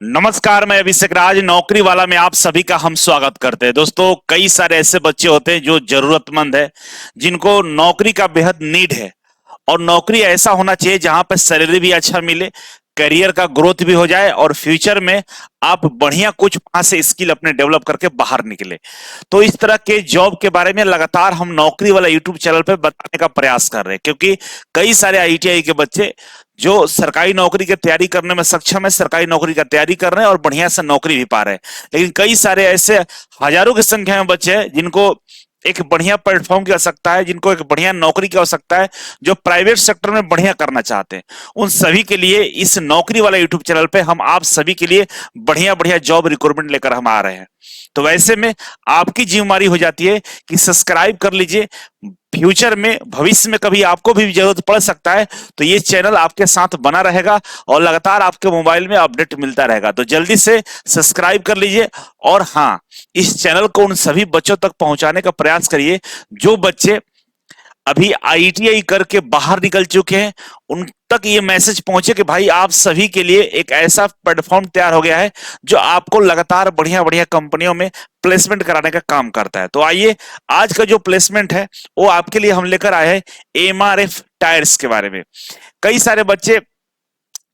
नमस्कार, मैं अभिषेक राज नौकरी वाला में आप सभी का हम स्वागत करते हैं। दोस्तों, कई सारे ऐसे बच्चे होते हैं जो जरूरतमंद है, जिनको नौकरी का बेहद नीड है। और नौकरी ऐसा होना चाहिए जहां पर सैलरी भी अच्छा मिले, करियर का ग्रोथ भी हो जाए और फ्यूचर में आप बढ़िया कुछ वहां से स्किल अपने डेवलप करके बाहर निकले। तो इस तरह के जॉब के बारे में लगातार हम नौकरी वाला यूट्यूब चैनल पे बताने का प्रयास कर रहे हैं, क्योंकि कई सारे आईटीआई के बच्चे जो सरकारी नौकरी की तैयारी करने में सक्षम है, सरकारी नौकरी का तैयारी कर रहे हैं और बढ़िया से नौकरी भी पा रहे हैं। लेकिन कई सारे ऐसे हजारों की संख्या में बच्चे हैं जिनको एक बढ़िया प्लेटफॉर्म की आवश्यकता है, जिनको एक बढ़िया नौकरी की आवश्यकता है, जो प्राइवेट सेक्टर में बढ़िया करना चाहते हैं। उन सभी के लिए इस नौकरी वाला यूट्यूब चैनल पे हम आप सभी के लिए बढ़िया बढ़िया जॉब रिक्रूटमेंट लेकर हम आ रहे हैं। तो वैसे में आपकी जिम्मेदारी हो जाती है कि सब्सक्राइब कर लीजिए। फ्यूचर में, भविष्य में कभी आपको भी जरूरत पड़ सकता है तो ये चैनल आपके साथ बना रहेगा और लगातार आपके मोबाइल में अपडेट मिलता रहेगा। तो जल्दी से सब्सक्राइब कर लीजिए। और हाँ, इस चैनल को उन सभी बच्चों तक पहुंचाने का प्रयास करिए जो बच्चे अभी आईटीआई करके बाहर निकल चुके हैं। उन तक ये मैसेज पहुंचे कि भाई, आप सभी के लिए एक ऐसा प्लेटफॉर्म तैयार हो गया है जो आपको लगातार बढ़िया बढ़िया कंपनियों में प्लेसमेंट कराने का काम करता है। तो आइए, आज का जो प्लेसमेंट है वो आपके लिए हम लेकर आए हैं एमआरएफ टायर्स के बारे में। कई सारे बच्चे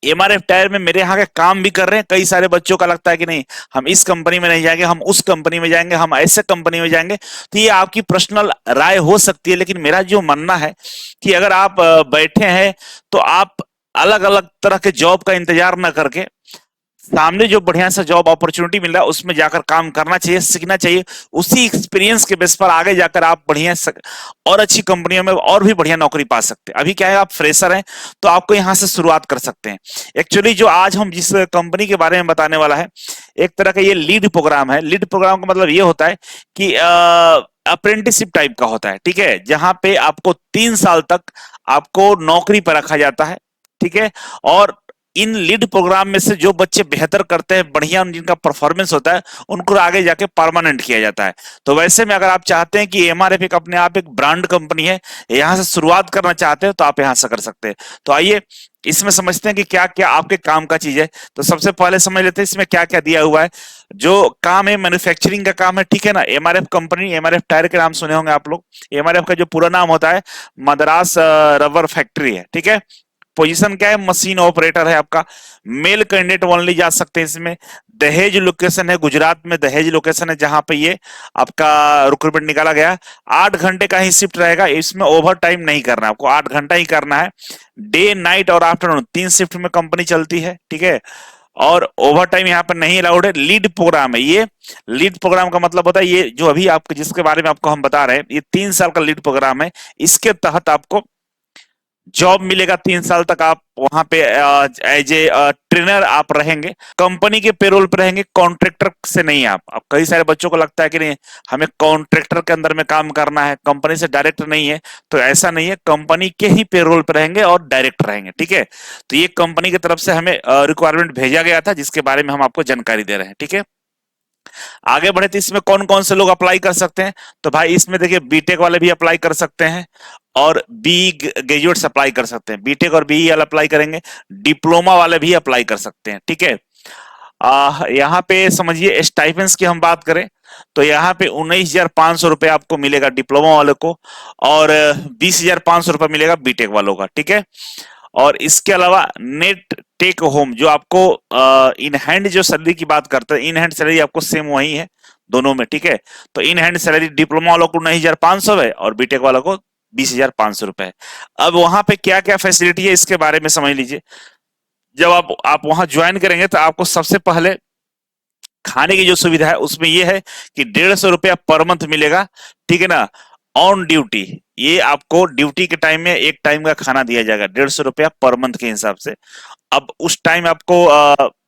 एमआरएफ टायर में मेरे यहाँ के काम भी कर रहे हैं। कई सारे बच्चों का लगता है कि नहीं, हम इस कंपनी में नहीं जाएंगे, हम उस कंपनी में जाएंगे, हम ऐसे कंपनी में जाएंगे। तो ये आपकी पर्सनल राय हो सकती है, लेकिन मेरा जो मानना है कि अगर आप बैठे हैं तो आप अलग अलग तरह के जॉब का इंतजार ना करके सामने जो बढ़िया सा जॉब अपॉर्चुनिटी मिल रहा है उसमें जाकर काम करना चाहिए, सीखना चाहिए। उसी एक्सपीरियंस के बेस पर आगे जाकर आप बढ़िया और अच्छी कंपनियों में और भी बढ़िया नौकरी पा सकते हैं। अभी क्या है, आप फ्रेशर हैं तो आपको यहाँ से शुरुआत कर सकते हैं। एक्चुअली जो आज हम जिस कंपनी के बारे में बताने वाला है, एक तरह का ये लीड प्रोग्राम है। लीड प्रोग्राम का मतलब ये होता है कि अप्रेंटिसशिप टाइप का होता है, ठीक है, जहां पे आपको 3 साल तक आपको नौकरी पर रखा जाता है, ठीक है। और इन लीड प्रोग्राम में से जो बच्चे बेहतर करते हैं, बढ़िया जिनका परफॉर्मेंस होता है, उनको आगे जाके परमानेंट किया जाता है। तो वैसे में अगर आप चाहते हैं कि एमआरएफ एक अपने आप एक ब्रांड कंपनी है, यहां से शुरुआत करना चाहते हैं तो आप यहां से कर सकते हैं। तो आइए इसमें समझते हैं कि क्या क्या आपके काम का चीज है। तो सबसे पहले समझ लेते हैं इसमें क्या क्या दिया हुआ है। जो काम है मैन्युफैक्चरिंग का काम है, ठीक है ना। एमआरएफ कंपनी, एमआरएफ टायर के नाम सुने होंगे आप लोग। एमआरएफ का जो पूरा नाम होता है मद्रास रबर फैक्ट्री है, ठीक है। पोजीशन क्या है, मशीन ऑपरेटर है आपका। मेल कैंडिडेट ओनली जा सकते हैं इसमें। दहेज लोकेशन है, गुजरात में दहेज लोकेशन है जहां पे ये आपका रिक्रूटमेंट निकाला गया। 8 घंटे का ही शिफ्ट रहेगा, इसमें ओवर टाइम नहीं करना, आपको 8 घंटा ही करना है। डे, नाइट और आफ्टरनून 3 शिफ्ट में कंपनी चलती है, ठीक है। और ओवर टाइम यहाँ पर नहीं अलाउड है। लीड प्रोग्राम है ये। लीड प्रोग्राम का मतलब होता है ये जो अभी आपको जिसके बारे में आपको हम बता रहे हैं, ये 3 साल का लीड प्रोग्राम है। इसके तहत आपको जॉब मिलेगा। 3 साल तक आप वहां पे एज ए ट्रेनर आप रहेंगे, कंपनी के पेरोल पे रहेंगे, कॉन्ट्रैक्टर से नहीं। आप अब कई सारे बच्चों को लगता है कि नहीं, हमें कॉन्ट्रैक्टर के अंदर में काम करना है, कंपनी से डायरेक्ट नहीं है। तो ऐसा नहीं है, कंपनी के ही पेरोल पे रहेंगे और डायरेक्ट रहेंगे, ठीक है। तो ये कंपनी की तरफ से हमें रिक्वायरमेंट भेजा गया था, जिसके बारे में हम आपको जानकारी दे रहे हैं, ठीक है। आगे बढ़े तो इसमें कौन कौन से लोग अप्लाई कर सकते हैं। तो भाई इसमें देखिए, बीटेक वाले भी अप्लाई कर सकते हैं और बी ग्रेजुएट्स अप्लाई कर सकते हैं। बीटेक और बी वाले अप्लाई करेंगे, डिप्लोमा वाले भी अप्लाई कर सकते हैं, ठीक है। यहाँ पे समझिए स्टाइपेंड्स की हम बात करें तो यहाँ पे 19,500 रुपए आपको मिलेगा डिप्लोमा वाले को, और 20,500 रुपए मिलेगा बीटेक वालों का, ठीक है। और इसके अलावा नेट टेक होम जो आपको इन हैंड जो सैलरी की बात करते हैं, इन हैंड सैलरी आपको सेम वही है दोनों में, ठीक है। तो इन हैंड सैलरी डिप्लोमा वालों को 19,500 है और बीटेक वालों को 20,500 रुपए है। अब वहां पे क्या क्या फैसिलिटी है इसके बारे में समझ लीजिए। जब आप वहां ज्वाइन करेंगे तो आपको सबसे पहले खाने की जो सुविधा है उसमें यह है कि 150 रुपया पर मंथ मिलेगा, ठीक है ना। ऑन ड्यूटी, ये आपको ड्यूटी के टाइम में एक टाइम का खाना दिया जाएगा 150 रुपया पर मंथ के हिसाब से। अब उस टाइम आपको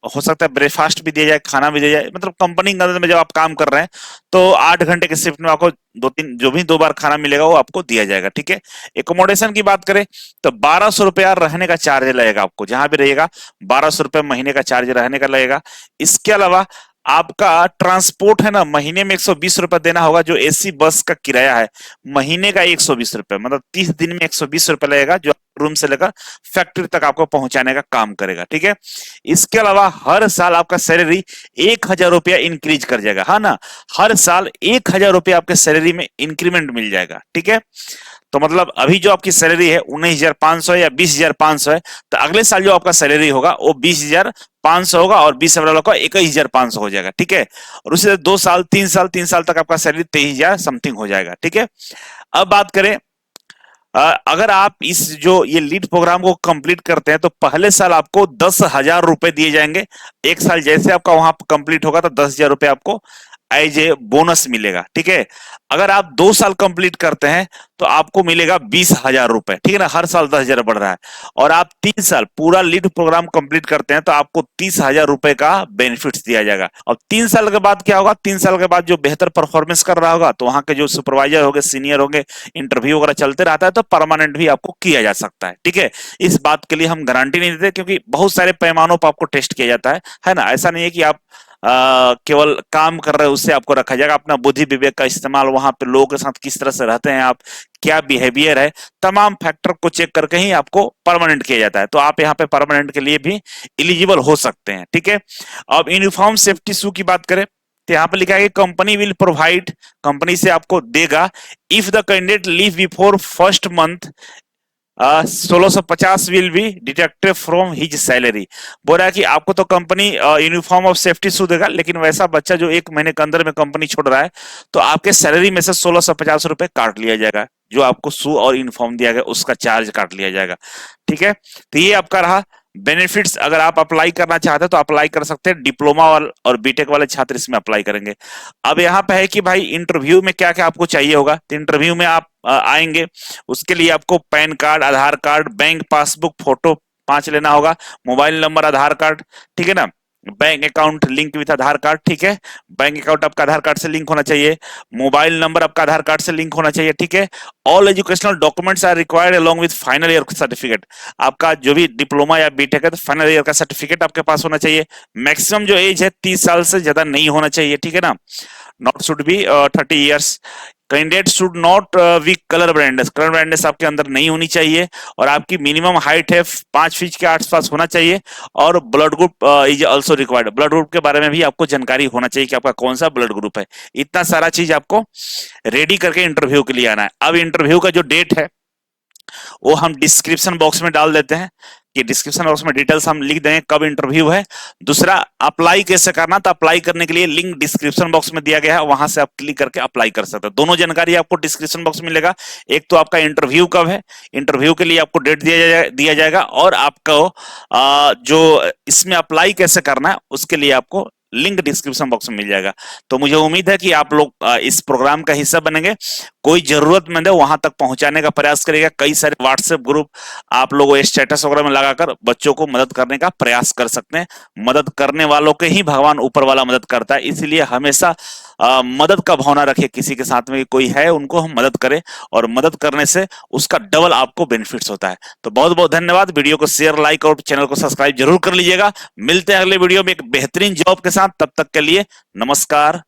हो सकता है ब्रेकफास्ट भी दिया जाए, खाना भी दिया जाए, मतलब कंपनी के अंदर में जब आप काम कर रहे हैं तो 8 घंटे के शिफ्ट में आपको दो तीन जो भी 2 बार खाना मिलेगा वो आपको दिया जाएगा, ठीक है। एकोमोडेशन की बात करें तो 1,200 रुपया रहने का चार्ज लगेगा, आपको जहां भी रहिएगा 1,200 रुपये महीने का चार्ज रहने का लगेगा। इसके अलावा आपका ट्रांसपोर्ट है ना, महीने में 120 रुपए देना होगा। जो एसी बस का किराया है महीने का 120 रुपए, मतलब 30 दिन में 120 रुपए लगेगा जो रूम से लेकर फैक्ट्री तक आपको पहुंचाने का काम करेगा। ठीक है, इसके अलावा हर साल आपका सैलरी 1,000 रुपया इंक्रीज कर जाएगा, हाँ ना, हर साल 1,000 रुपया आपके सैलरी में इंक्रीमेंट मिल जाएगा। ठीक है, तो मतलब अभी जो आपकी सैलरी है 19,500 या 20,500 है, तो अगले साल जो आपका सैलरी होगा वो 20,500 होगा और 20 अप्रैल को 21,500 हो जाएगा। ठीक है, और उसे 2 साल 3 साल तक आपका सैलरी 23,000 समथिंग हो जाएगा। ठीक है, अब बात करें अगर आप इस जो ये लीड प्रोग्राम को कंप्लीट करते हैं तो पहले साल आपको 10,000 रुपए दिए जाएंगे। एक साल जैसे आपका वहां कंप्लीट होगा तो 10,000 रुपए आपको एज ए बोनस मिलेगा। ठीक है, अगर आप 2 साल कंप्लीट करते हैं तो आपको मिलेगा 20,000 रुपए। ठीक है ना, हर साल 10,000 बढ़ रहा है। और आप 3 साल पूरा लीड प्रोग्राम कंप्लीट करते हैं तो आपको 30,000 रुपए का बेनिफिट्स दिया जाएगा। और 3 साल के बाद क्या होगा, 3 साल के बाद जो बेहतर परफॉर्मेंस कर रहा होगा तो वहां के जो सुपरवाइजर होंगे, सीनियर होंगे, इंटरव्यू वगैरह चलते रहता है तो परमानेंट भी आपको किया जा सकता है। ठीक है, इस बात के लिए हम गारंटी नहीं देते क्योंकि बहुत सारे पैमानों पर आपको टेस्ट किया जाता है ना। ऐसा नहीं है कि आप केवल काम कर रहे हैं उससे आपको रखा जाएगा। अपना बुद्धि विवेक का इस्तेमाल, वहां पे लोगों के साथ किस तरह से रहते हैं आप, क्या बिहेवियर है, तमाम फैक्टर को चेक करके ही आपको परमानेंट किया जाता है। तो आप यहाँ पे परमानेंट के लिए भी एलिजिबल हो सकते हैं। ठीक है, अब यूनिफॉर्म सेफ्टी शू की बात करें तो यहाँ पे लिखा है कि कंपनी विल प्रोवाइड, कंपनी से आपको देगा, if the candidate leave before first month 1650 will be deducted from his salary. बोल रहा है कि आपको तो कंपनी यूनिफॉर्म ऑफ सेफ्टी शू देगा, लेकिन वैसा बच्चा जो 1 महीने के अंदर में कंपनी छोड़ रहा है तो आपके सैलरी में से 1650 रुपए काट लिया जाएगा। जो आपको शू और यूनिफॉर्म दिया गया उसका चार्ज काट लिया जाएगा। ठीक है, तो ये आपका रहा बेनिफिट्स। अगर आप अप्लाई करना चाहते हैं तो अप्लाई कर सकते हैं, डिप्लोमा और बीटेक वाले छात्र इसमें अप्लाई करेंगे। अब यहाँ पे है कि भाई इंटरव्यू में क्या क्या आपको चाहिए होगा। तो इंटरव्यू में आप आएंगे, उसके लिए आपको पैन कार्ड, आधार कार्ड, बैंक पासबुक फोटो 5 लेना होगा, मोबाइल नंबर, आधार कार्ड, ठीक है ना, bank account link with Aadhaar card. ठीक है, बैंक अकाउंट आपका आधार कार्ड से लिंक होना चाहिए, मोबाइल नंबर आपका आधार कार्ड से लिंक होना चाहिए। ठीक है, all educational documents are required along with final year certificate. आपका जो भी डिप्लोमा या बीटेक है तो फाइनल ईयर का सर्टिफिकेट आपके पास होना चाहिए। मैक्सिमम जो एज है 30 साल से ज्यादा नहीं होना चाहिए। ठीक है ना, not should be 30 years. Candidate should not be colour blindness, colour blindness आपके अंदर नहीं होनी चाहिए। और आपकी मिनिमम हाइट है 5 फीट के आसपास होना चाहिए। और blood group is also required, blood group के बारे में भी आपको जानकारी होना चाहिए कि आपका कौन सा ब्लड ग्रुप है। इतना सारा चीज आपको रेडी करके इंटरव्यू के लिए आना है। अब इंटरव्यू का जो डेट है वो हम डिस्क्रिप्शन बॉक्स में डाल देते हैं कि डिस्क्रिप्शन बॉक्स में डिटेल्स हम लिख देंगे कब इंटरव्यू है। दूसरा, अप्लाई कैसे करना, तो अप्लाई करने के लिए लिंक डिस्क्रिप्शन बॉक्स में दिया गया है, वहां से आप क्लिक करके अप्लाई कर सकते हैं। दोनों जानकारी आपको डिस्क्रिप्शन बॉक्स में मिलेगा। एक तो आपका इंटरव्यू कब है, इंटरव्यू के लिए आपको डेट दिया जाएगा, और आपको जो इसमें अप्लाई कैसे करना है उसके लिए आपको लिंक डिस्क्रिप्शन बॉक्स में मिल जाएगा। तो मुझे उम्मीद है कि आप लोग इस प्रोग्राम का हिस्सा बनेंगे। कोई जरूरतमंद है वहां तक पहुंचाने का प्रयास करेगा। कई सारे व्हाट्सएप ग्रुप आप लोग स्टेटस वगैरह में लगाकर बच्चों को मदद करने का प्रयास कर सकते हैं। मदद करने वालों के ही भगवान ऊपर वाला मदद करता है, इसलिए हमेशा मदद का भावना रखिए। किसी के साथ में कोई है उनको हम मदद करें, और मदद करने से उसका डबल आपको बेनिफिट्स होता है। तो बहुत बहुत धन्यवाद। वीडियो को शेयर, लाइक और चैनल को सब्सक्राइब जरूर कर लीजिएगा। मिलते हैं अगले वीडियो में एक बेहतरीन जॉब के साथ। तब तक के लिए नमस्कार।